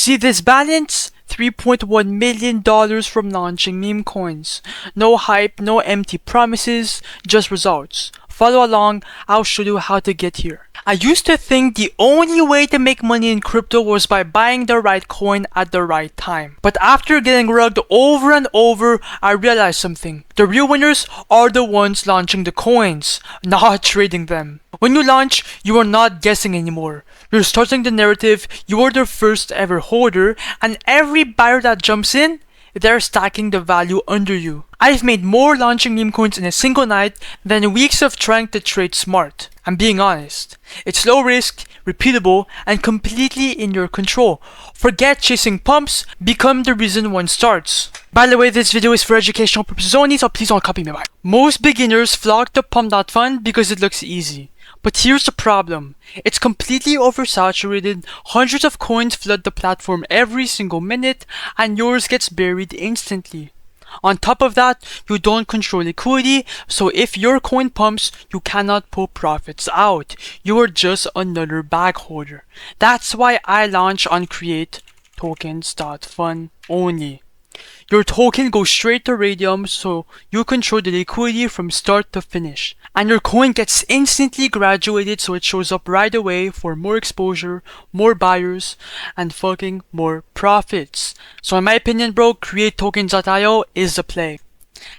See this balance? $3.1 million from launching meme coins. No hype, no empty promises, just results. Follow along, I'll show you how to get here. I used to think the only way to make money in crypto was by buying the right coin at the right time. But after getting rugged over and over, I realized something. The real winners are the ones launching the coins, not trading them. When you launch, you are not guessing anymore. You're starting the narrative, you are the first ever holder, and every buyer that jumps in, they're stacking the value under you. I've made more launching meme coins in a single night than weeks of trying to trade smart. I'm being honest. It's low risk, repeatable, and completely in your control. Forget chasing pumps, become the reason one starts. By the way, this video is for educational purposes only, so please don't copy me. Most beginners flock to Pump.Fun because it looks easy. But here's the problem. It's completely oversaturated, hundreds of coins flood the platform every single minute, and yours gets buried instantly. On top of that, you don't control liquidity, so if your coin pumps, you cannot pull profits out. You are just another bag holder. That's why I launch on Create Tokens.Fun only. Your token goes straight to Raydium, so you control the liquidity from start to finish. And your coin gets instantly graduated, so it shows up right away for more exposure, more buyers, and fucking more profits. So in my opinion, bro, Create Tokens.io is the play.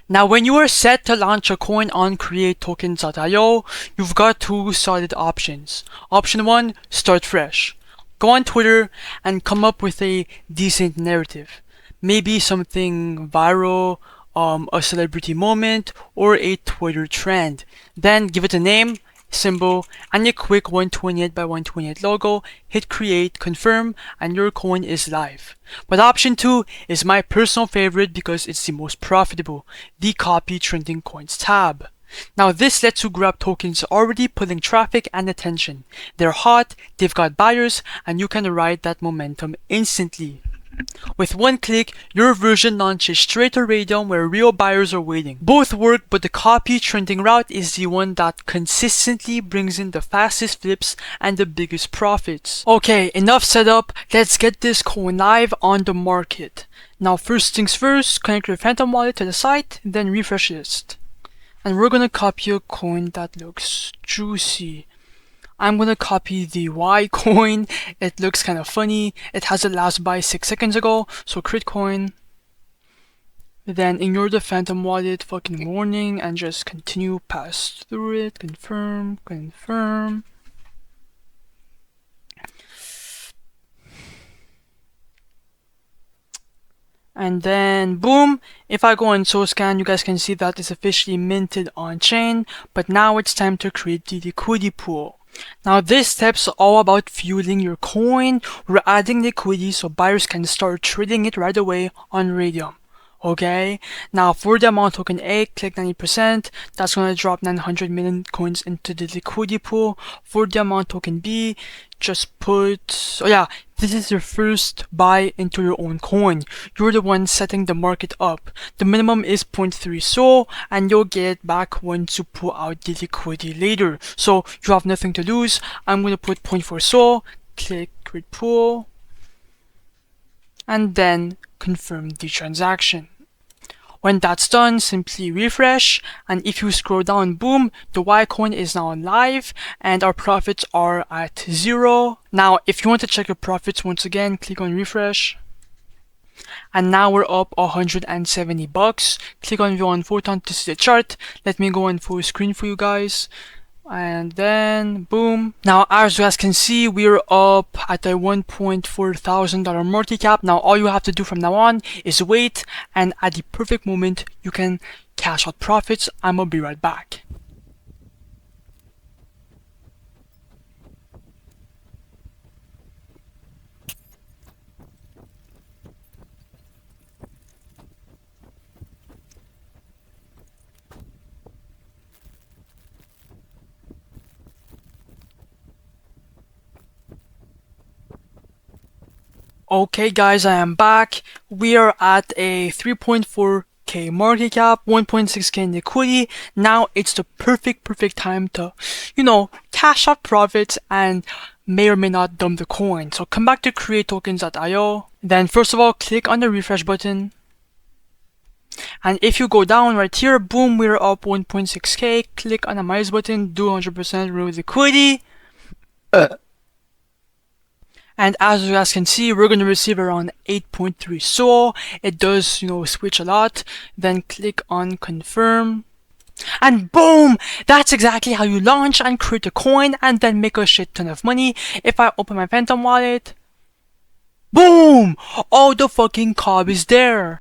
Now when you are set to launch a coin on Create Tokens.io, you've got two solid options. Option 1, start fresh. Go on Twitter and come up with a decent narrative. Maybe something viral, a celebrity moment, or a Twitter trend. Then give it a name, symbol, and a quick 128 by 128 logo, hit create, confirm, and your coin is live. But option 2 is my personal favorite because it's the most profitable, the copy trending coins tab. Now this lets you grab tokens already pulling traffic and attention. They're hot, they've got buyers, and you can ride that momentum instantly. With one click, your version launches straight to Raydium where real buyers are waiting. Both work, but the copy trending route is the one that consistently brings in the fastest flips and the biggest profits. Okay, enough setup, let's get this coin live on the market. Now first things first, connect your Phantom wallet to the site, then refresh list. And we're gonna copy a coin that looks juicy. I'm gonna copy the Y coin. It looks kind of funny. It has a last buy 6 seconds ago. So create coin. Then ignore the Phantom wallet fucking warning and just continue pass through it. Confirm, confirm. And then boom, if I go on SoScan, you guys can see that it's officially minted on chain. But now it's time to create the liquidity pool. Now this step's all about fueling your coin. We're adding liquidity so buyers can start trading it right away on Raydium. Okay, now for the amount token A, click 90%. That's gonna drop 900 million coins into the liquidity pool. For the amount token B, just put, oh yeah, this is your first buy into your own coin. You're the one setting the market up. The minimum is 0.3 SOL, and you'll get it back once you pull out the liquidity later. So you have nothing to lose. I'm gonna put 0.4 SOL, click create pool, and then confirm the transaction. When that's done, simply refresh, and if you scroll down, boom, the Y coin is now live and our profits are at 0. Now if you want to check your profits once again, click on refresh, and now we're up $170. Click on view on Photon to see the chart. Let me go on full screen for you guys. And then boom, now as you guys can see, we're up at a $1.4 thousand market cap. Now all you have to do from now on is wait, and at the perfect moment you can cash out profits. I'm gonna be right back. Okay guys, I am back. We are at a 3.4k market cap, 1.6k in liquidity. Now it's the perfect time to, cash out profits and may or may not dump the coin. So come back to createtokens.io. Then first of all, click on the refresh button. And if you go down right here, boom, we're up 1.6k. Click on the minus button, do 100% remove liquidity. And as you guys can see, we're going to receive around 8.3 SOL. It does, switch a lot. Then click on confirm. And boom! That's exactly how you launch and create a coin and then make a shit ton of money. If I open my Phantom wallet, boom! All the fucking cob is there.